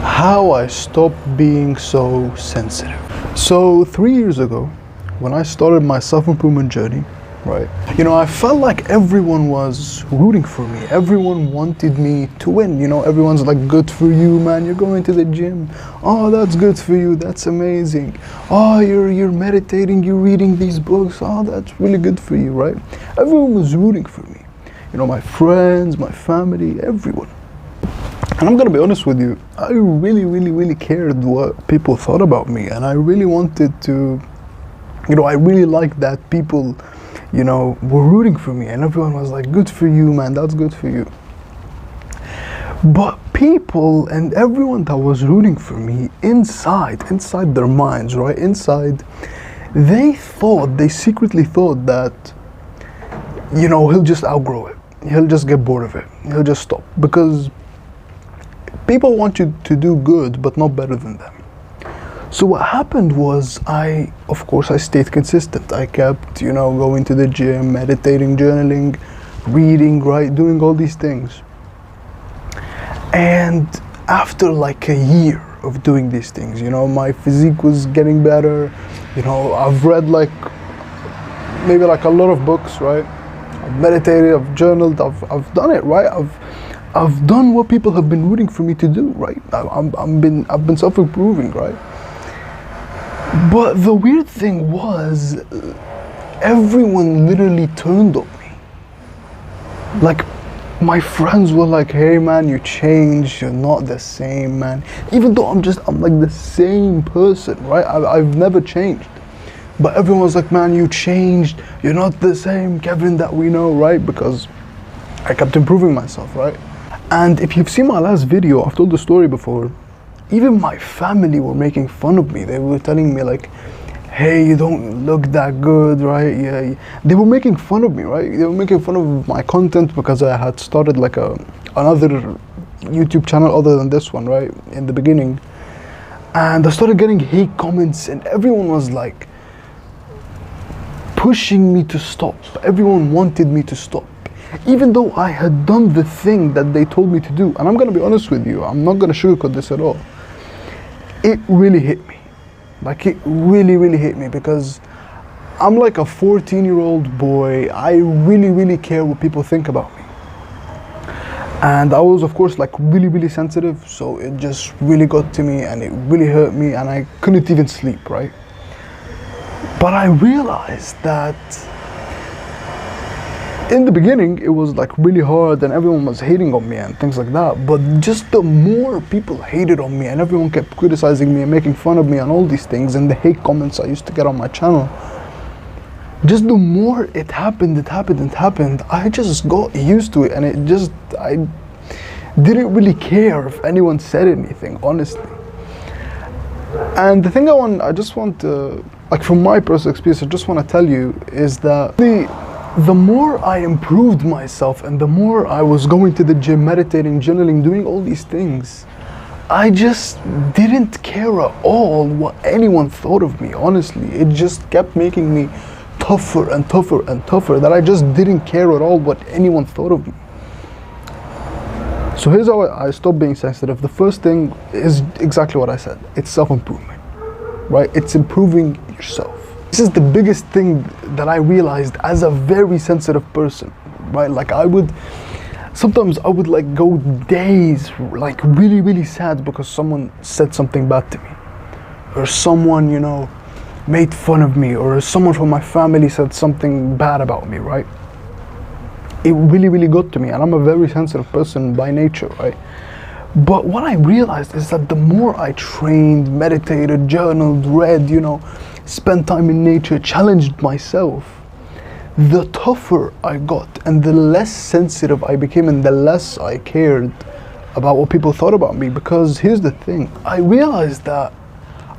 How I stopped being so sensitive. So 3 years ago, when I started my self-improvement journey, right, I felt like everyone was rooting for me. Everyone wanted me to win. Everyone's like, good for you, man, you're going to the gym. Oh, that's good for you, that's amazing. Oh, you're meditating, you're reading these books. Oh, that's really good for you, right? Everyone was rooting for me. My friends, my family, everyone. And I'm gonna be honest with you, I really cared what people thought about me, and I really wanted to, I really liked that people, were rooting for me, and everyone was like, good for you, man, that's good for you. But people and everyone that was rooting for me inside their minds, right, inside, they secretly thought that, he'll just outgrow it, he'll just get bored of it, he'll just stop, because people want you to do good, but not better than them. So what happened was, I stayed consistent. I kept, going to the gym, meditating, journaling, reading, right, doing all these things. And after like a year of doing these things, my physique was getting better. I've read maybe a lot of books, right? I've meditated, I've journaled, I've done it, right? I've done what people have been rooting for me to do, right? I've been self-improving, right? But the weird thing was, everyone literally turned on me. Like, my friends were like, hey man, you changed, you're not the same, man. Even though I'm like the same person, right? I've never changed. But everyone was like, man, you changed, you're not the same Kevin that we know, right? Because I kept improving myself, right? And if you've seen my last video, I've told the story before, even my family were making fun of me. They were telling me like, hey, you don't look that good, right? Yeah. They were making fun of me, right? They were making fun of my content because I had started like another YouTube channel other than this one, right? In the beginning. And I started getting hate comments, and everyone was like pushing me to stop. Everyone wanted me to stop. Even though I had done the thing that they told me to do. And I'm gonna be honest with you, I'm not gonna sugarcoat this at all. It really hit me. Like, it really hit me, because I'm like a 14-year-old boy. I really care what people think about me. And I was, of course, like really sensitive, so it just really got to me, and it really hurt me, and I couldn't even sleep, right? But I realized that in the beginning, it was like really hard, and everyone was hating on me and things like that. But just the more people hated on me, and everyone kept criticizing me and making fun of me and all these things, and the hate comments I used to get on my channel, just the more it happened, I just got used to it, and I didn't really care if anyone said anything, honestly. And the thing I just want to, like, from my personal experience, I just want to tell you is that the more I improved myself, and the more I was going to the gym, meditating, journaling, doing all these things, I just didn't care at all what anyone thought of me, honestly. It just kept making me tougher and tougher, that I just didn't care at all what anyone thought of me. So here's how I stopped being sensitive. The first thing is exactly what I said. It's self-improvement, right? It's improving yourself. This is the biggest thing that I realized as a very sensitive person, right? Like, sometimes I would like go days like really sad because someone said something bad to me, or someone, made fun of me, or someone from my family said something bad about me, right? It really got to me, and I'm a very sensitive person by nature, right? But what I realized is that the more I trained, meditated, journaled, read, spent time in nature, challenged myself, the tougher I got, and the less sensitive I became, and the less I cared about what people thought about me. Because here's the thing, I realized that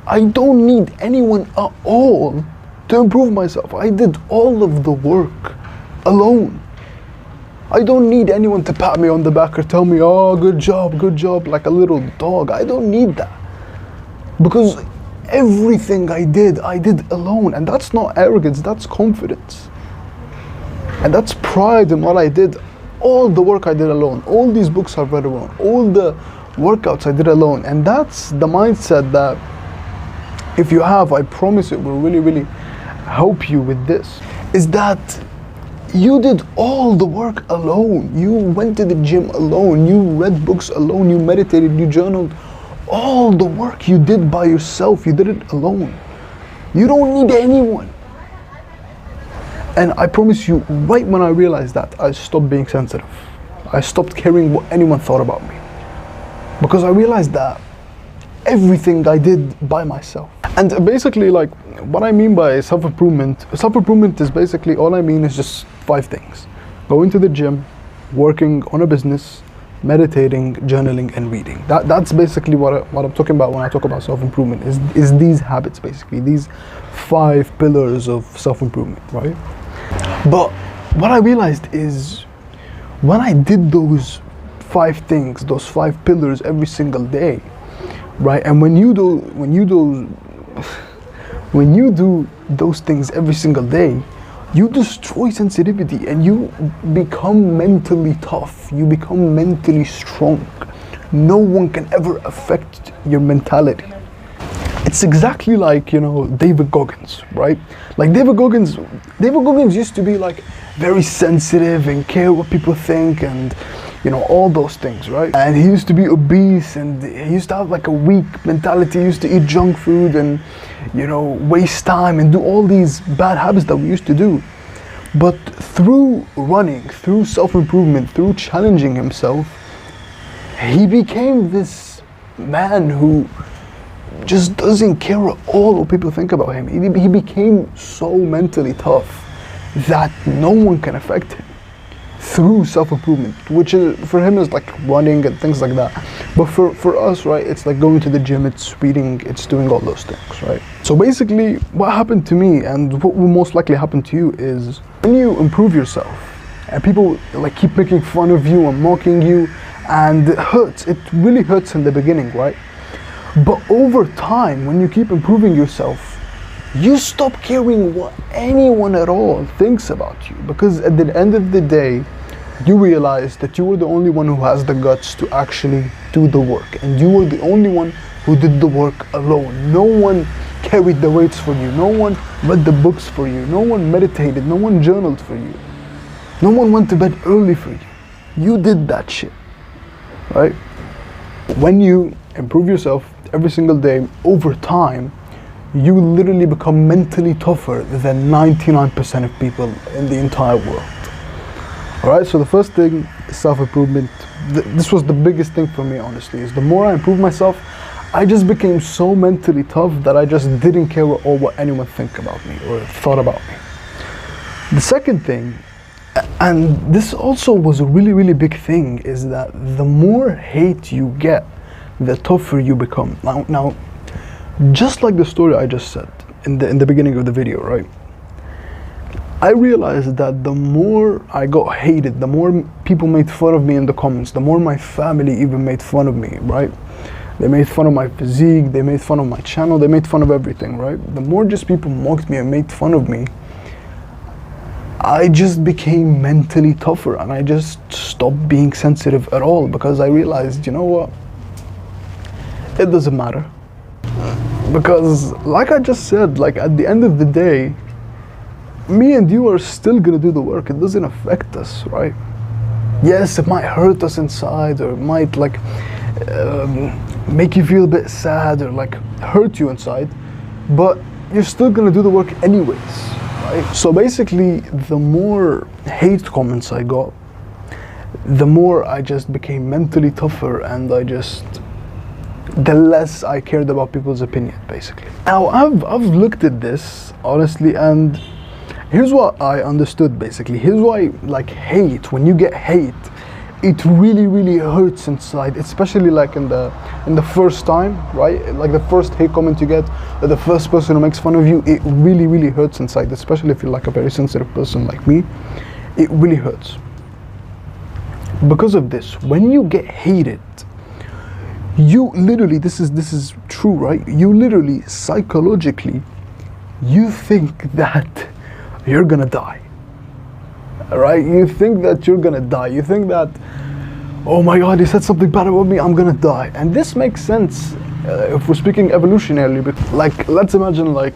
I don't need anyone at all to improve myself. I did all of the work alone. I don't need anyone to pat me on the back or tell me, oh, good job, like a little dog. I don't need that. Because everything I did alone. And that's not arrogance, that's confidence. And that's pride in what I did. All the work I did alone, all these books I've read alone, all the workouts I did alone. And that's the mindset that if you have, I promise it will really, really help you with this, is that you did all the work alone. You went to the gym alone, you read books alone, you meditated, you journaled. All the work you did by yourself, you did it alone. You don't need anyone. And I promise you, right when I realized that, I stopped being sensitive. I stopped caring what anyone thought about me. Because I realized that everything I did by myself. And basically, like, what I mean by self-improvement is basically, all I mean is just 5 things. Going to the gym, working on a business, meditating, journaling, and reading. That's basically what I'm talking about when I talk about self-improvement, is these habits, basically, these 5 pillars of self-improvement, right? But what I realized is, when I did those 5 things, those 5 pillars every single day, right? And when you do those things every single day, you destroy sensitivity and you become mentally tough. You become mentally strong. No one can ever affect your mentality. It's exactly like, you know, David Goggins, right? Like David Goggins used to be like very sensitive and care what people think and, you know, all those things, right? And he used to be obese and he used to have like a weak mentality. He used to eat junk food and, you know, waste time and do all these bad habits that we used to do. But through running, through self-improvement, through challenging himself, he became this man who just doesn't care at all what people think about him. He became so mentally tough that no one can affect him through self-improvement, which is, for him, is like running and things like that. But for us, right, it's like going to the gym, it's reading, it's doing all those things, right? So basically, what happened to me and what will most likely happen to you is, when you improve yourself and people like keep making fun of you and mocking you, and it hurts, it really hurts in the beginning, right? But over time, when you keep improving yourself, you stop caring what anyone at all thinks about you, because at the end of the day, you realize that you were the only one who has the guts to actually do the work, and you were the only one who did the work alone. No one carried the weights for you, no one read the books for you, no one meditated, no one journaled for you, no one went to bed early for you. You did that shit, right? When you improve yourself every single day, over time, you literally become mentally tougher than 99% of people in the entire world. Alright, so the first thing is self-improvement. This was the biggest thing for me, honestly, is the more I improved myself, I just became so mentally tough that I just didn't care what anyone think about me or thought about me. The second thing, and this also was a really, really big thing, is that the more hate you get, the tougher you become. Now, just like the story I just said in the beginning of the video, right? I realized that the more I got hated, the more people made fun of me in the comments, the more my family even made fun of me, right? They made fun of my physique, they made fun of my channel, they made fun of everything, right? The more just people mocked me and made fun of me, I just became mentally tougher and I just stopped being sensitive at all, because I realized, you know what? It doesn't matter. Because like I just said, like at the end of the day, me and you are still gonna do the work. It doesn't affect us, right? Yes, it might hurt us inside, or it might like make you feel a bit sad, or like hurt you inside, but you're still gonna do the work anyways, right? So basically, the more hate comments I got, the more I just became mentally tougher, and the less I cared about people's opinion, basically. Now, I've looked at this, honestly, and here's what I understood, basically. Here's why, like, hate, when you get hate, it really, really hurts inside, especially like in the first time, right? Like the first hate comment you get, or the first person who makes fun of you, it really, really hurts inside, especially if you're like a very sensitive person like me. It really hurts. Because of this, when you get hated, you literally, this is true, right? You literally, psychologically, you think that you're gonna die, right? You think that you're gonna die. You think that oh my god, he said something bad about me, I'm gonna die. And this makes sense if we're speaking evolutionarily, but like, let's imagine like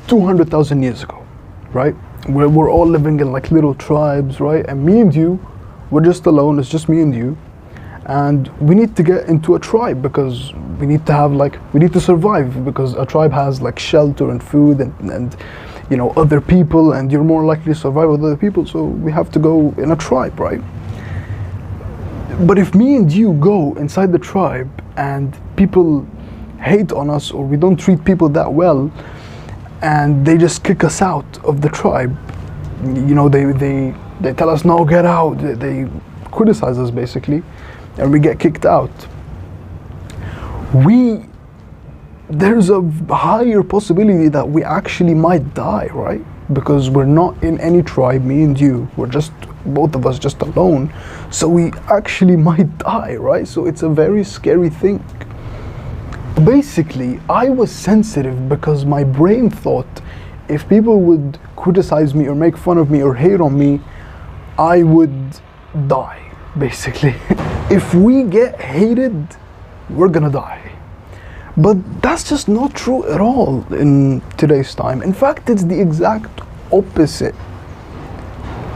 200,000 years ago, right? Where we're all living in like little tribes, right? And me and you, we're just alone, it's just me and you. And we need to get into a tribe because we need to have like, we need to survive, because a tribe has like shelter and food and you know, other people, and you're more likely to survive with other people, so we have to go in a tribe, right? But if me and you go inside the tribe and people hate on us, or we don't treat people that well, and they just kick us out of the tribe, you know, they tell us, no, get out, they criticize us basically, and we get kicked out, there's a higher possibility that we actually might die, right? Because we're not in any tribe, me and you, we're just, both of us just alone, so we actually might die, right? So it's a very scary thing. Basically, I was sensitive because my brain thought if people would criticize me or make fun of me or hate on me, I would die, basically. If we get hated, we're gonna die. But that's just not true at all in today's time. In fact, it's the exact opposite.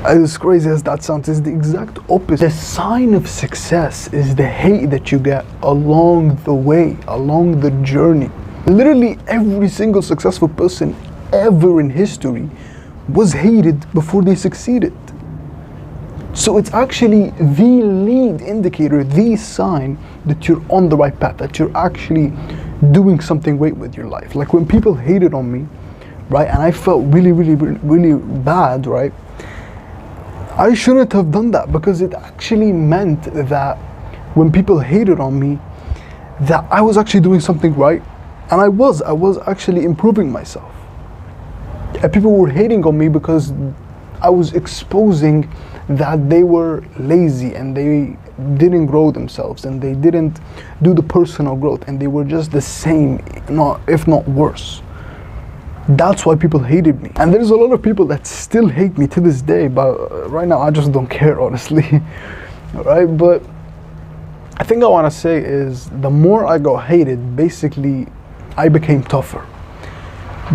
As crazy as that sounds, it's the exact opposite. The sign of success is the hate that you get along the way, along the journey. Literally every single successful person ever in history was hated before they succeeded. So it's actually the lead indicator, the sign that you're on the right path, that you're actually doing something great with your life. Like when people hated on me, right, and I felt really bad, right, I shouldn't have done that, because it actually meant that when people hated on me, that I was actually doing something right, and I was actually improving myself. And people were hating on me because I was exposing that they were lazy and they didn't grow themselves and they didn't do the personal growth, and they were just the same, if not worse. That's why people hated me. And there's a lot of people that still hate me to this day, but right now I just don't care, honestly. Right? But I think I want to say is, the more I got hated, basically I became tougher,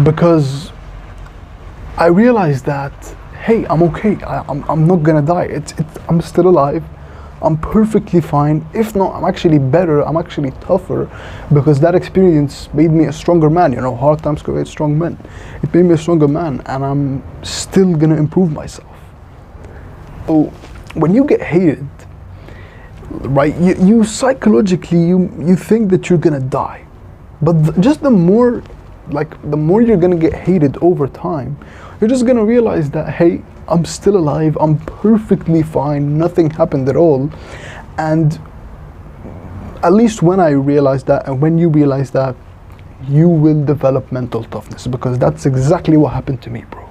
because I realized that, hey, I'm okay. I'm not gonna die. I'm still alive. I'm perfectly fine. If not, I'm actually better. I'm actually tougher, because that experience made me a stronger man. You know, hard times create strong men. It made me a stronger man, and I'm still gonna improve myself. So when you get hated, right, you psychologically, you think that you're gonna die, but just the more you're gonna get hated over time, you're just gonna realize that, hey, I'm still alive, I'm perfectly fine, nothing happened at all. And at least when I realized that, and when you realize that, you will develop mental toughness, because that's exactly what happened to me, bro.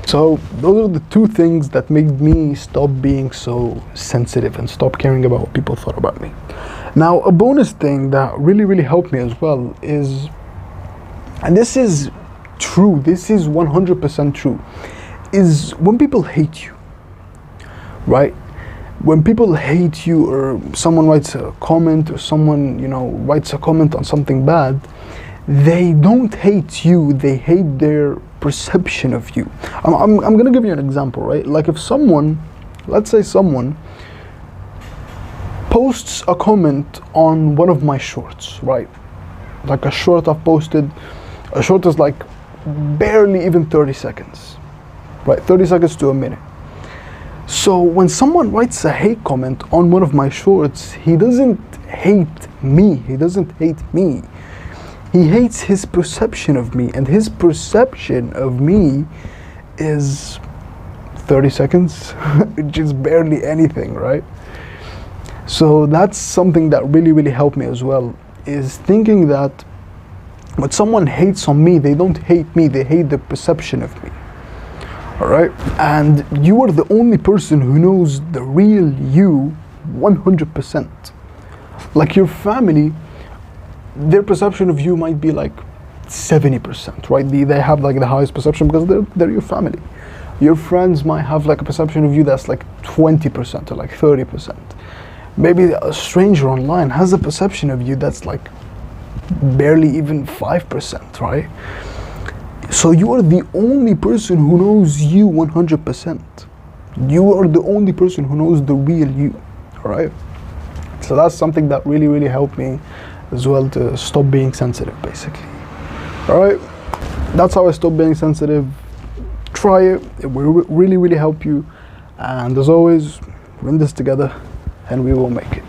So those are the two things that made me stop being so sensitive and stop caring about what people thought about me. Now, a bonus thing that really helped me as well is, and this is true, this is 100% true, is when people hate you, right? When people hate you, or someone writes a comment, or someone, you know, writes a comment on something bad, they don't hate you, they hate their perception of you. I'm gonna give you an example, right? Like if someone, let's say someone posts a comment on one of my shorts, right? Like a short I've posted, a short is like barely even 30 seconds, right? 30 seconds to a minute. So when someone writes a hate comment on one of my shorts, he doesn't hate me, he doesn't hate me. He hates his perception of me, and his perception of me is 30 seconds, which is barely anything, right? So that's something that really helped me as well, is thinking that when someone hates on me, they don't hate me, they hate the perception of me. All right? And you are the only person who knows the real you 100%. Like your family, their perception of you might be like 70%, right? They have like the highest perception because they're your family. Your friends might have like a perception of you that's like 20% or like 30%. Maybe a stranger online has a perception of you that's like barely even 5%, right? So you are the only person who knows you 100%. You are the only person who knows the real you, right? So that's something that really, really helped me as well to stop being sensitive, basically. All right, that's how I stopped being sensitive. Try it, it will really, really help you. And as always, we're in this together and we will make it.